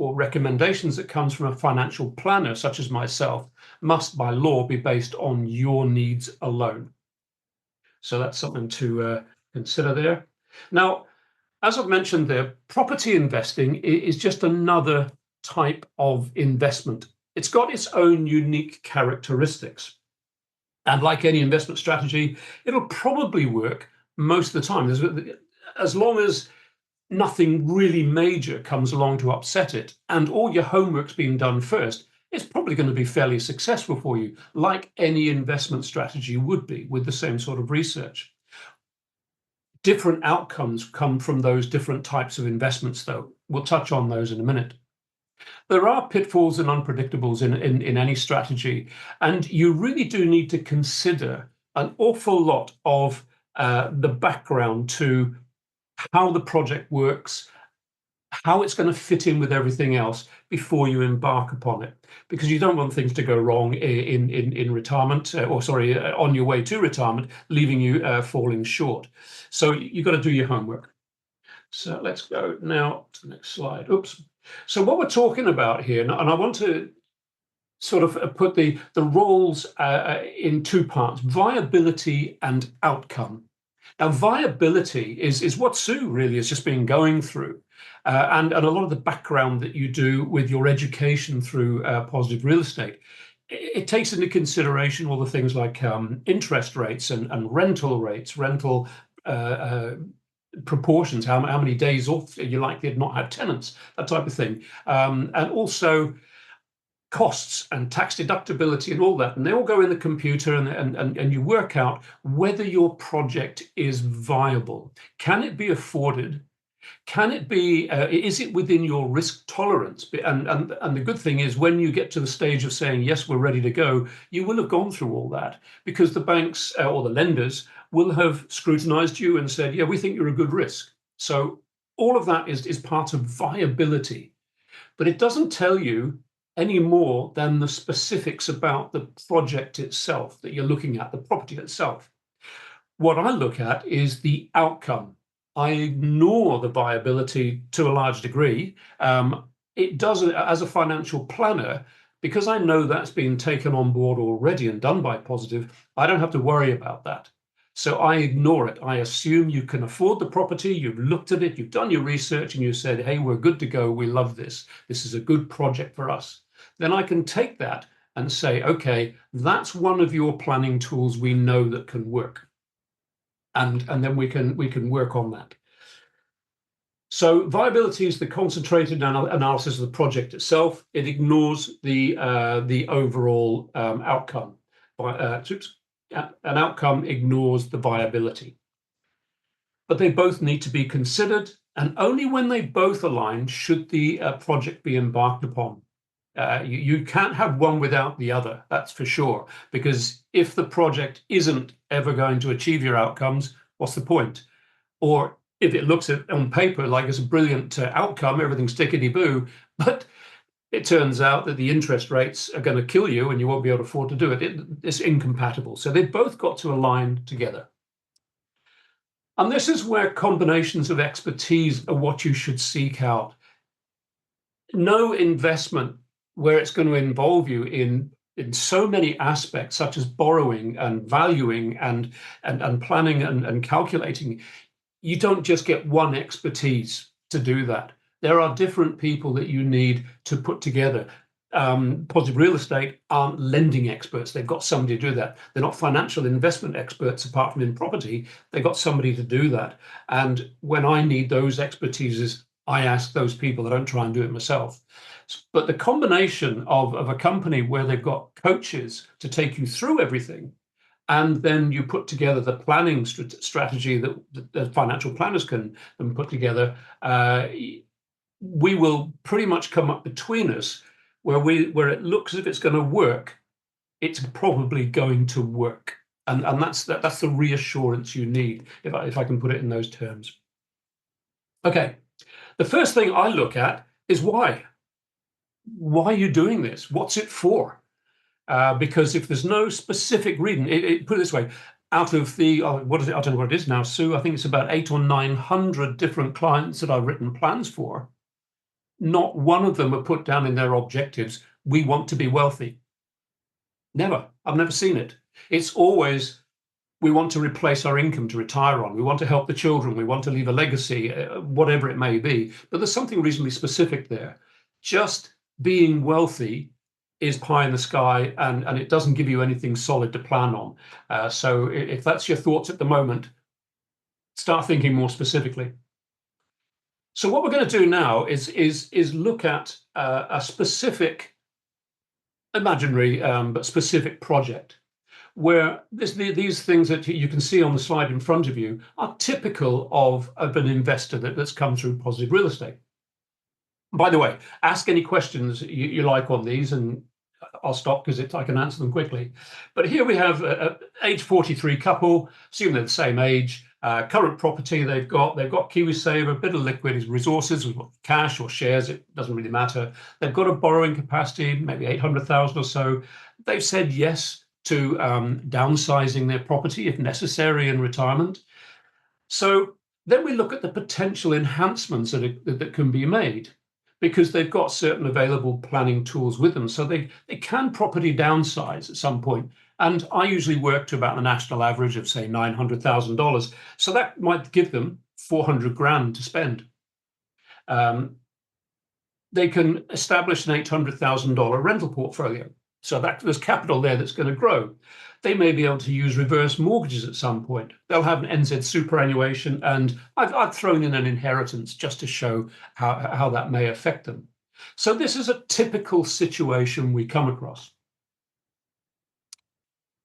or recommendations that comes from a financial planner, such as myself, must by law be based on your needs alone. So that's something to consider there. Now, as I've mentioned there, property investing is just another type of investment. It's got its own unique characteristics. And like any investment strategy, it'll probably work most of the time. As long as nothing really major comes along to upset it, and all your homework's been done first, it's probably going to be fairly successful for you, like any investment strategy would be with the same sort of research. Different outcomes come from those different types of investments, though. We'll touch on those in a minute. There are pitfalls and unpredictables in any strategy, and you really do need to consider an awful lot of the background to how the project works, how it's going to fit in with everything else before you embark upon it, because you don't want things to go wrong in retirement, on your way to retirement, leaving you falling short. So you've got to do your homework. So let's go now to the next slide. Oops. So what we're talking about here, and I want to sort of put the roles in two parts: viability and outcome. Now, viability is what Sue really has just been going through, and a lot of the background that you do with your education through positive real estate. It takes into consideration all the things like interest rates and rental rates, rental proportions, how many days off you're likely to not have tenants, that type of thing, and also costs and tax deductibility and all that, and they all go in the computer, and you work out whether your project is viable. Can it be afforded? Can it be, is it within your risk tolerance? And the good thing is, when you get to the stage of saying, yes, we're ready to go, you will have gone through all that, because the banks or the lenders will have scrutinized you and said, yeah, we think you're a good risk. So all of that is part of viability, but it doesn't tell you any more than the specifics about the project itself that you're looking at, the property itself. What I look at is the outcome. I ignore the viability to a large degree. It does, as a financial planner, because I know that's been taken on board already and done by Positive, I don't have to worry about that. So I ignore it. I assume you can afford the property, you've looked at it, you've done your research, and you said, hey, we're good to go, we love this. This is a good project for us. Then I can take that and say, okay, that's one of your planning tools we know that can work. And then we can work on that. So viability is the concentrated analysis of the project itself. It ignores the overall outcome. An outcome ignores the viability. But they both need to be considered, and only when they both align should the project be embarked upon. You can't have one without the other, that's for sure, because if the project isn't ever going to achieve your outcomes, what's the point? Or if it looks at on paper like it's a brilliant outcome, everything's tickety-boo, but it turns out that the interest rates are going to kill you and you won't be able to afford to do it. It's incompatible. So they've both got to align together. And this is where combinations of expertise are what you should seek out. No investment where it's going to involve you in so many aspects, such as borrowing and valuing and planning and calculating, you don't just get one expertise to do that. There are different people that you need to put together. Positive real estate aren't lending experts. They've got somebody to do that. They're not financial investment experts, apart from in property. They've got somebody to do that. And when I need those expertises, I ask those people. I don't try and do it myself. But the combination of a company where they've got coaches to take you through everything, and then you put together the planning strategy that the financial planners can put together, we will pretty much come up between us where it looks as if it's going to work. It's probably going to work, and that's the reassurance you need, if I can put it in those terms. Okay, the first thing I look at is why. Why are you doing this? What's it for? Because if there's no specific reason, put it this way, out of the, what is it? I don't know what it is now, Sue. I think it's about 800 or 900 different clients that I've written plans for. not one of them are put down in their objectives, we want to be wealthy. Never. I've never seen it. It's always, we want to replace our income to retire on. We want to help the children. We want to leave a legacy, whatever it may be. But there's something reasonably specific there. Just being wealthy is pie in the sky, and it doesn't give you anything solid to plan on. So if that's your thoughts at the moment, start thinking more specifically. So what we're going to do now is look at a specific, imaginary but specific project, where these things that you can see on the slide in front of you are typical of an investor that's come through positive real estate. By the way, ask any questions you like on these, and I'll stop because I can answer them quickly. But here we have a age 43 couple, assume they're the same age, current property they've got KiwiSaver, a bit of liquid resources, cash or shares, it doesn't really matter. They've got a borrowing capacity, maybe 800,000 or so. They've said yes to downsizing their property if necessary in retirement. So then we look at the potential enhancements that can be made, because they've got certain available planning tools with them. So they can property downsize at some point. And I usually work to about the national average of, say, $900,000. So that might give them 400 grand to spend. They can establish an $800,000 rental portfolio. So there's capital there that's going to grow. They may be able to use reverse mortgages at some point. They'll have an NZ superannuation, and I've thrown in an inheritance just to show how that may affect them. So this is a typical situation we come across.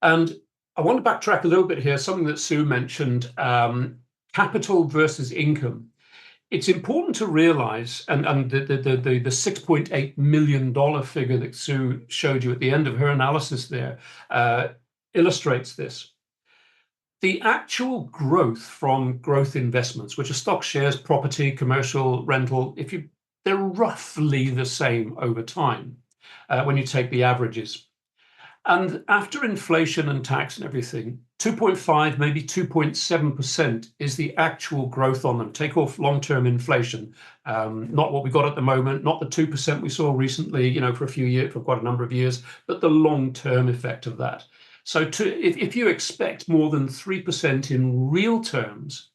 And I want to backtrack a little bit here, something that Sue mentioned, capital versus income. It's important to realize, and the $6.8 million figure that Sue showed you at the end of her analysis there illustrates this. The actual growth from growth investments, which are stock, shares, property, commercial, rental, they're roughly the same over time when you take the averages. And after inflation and tax and everything, 2.5, maybe 2.7% is the actual growth on them. Take off long-term inflation, not what we got at the moment, not the 2% we saw recently, for a few years, for quite a number of years, but the long-term effect of that. So if you expect more than 3% in real terms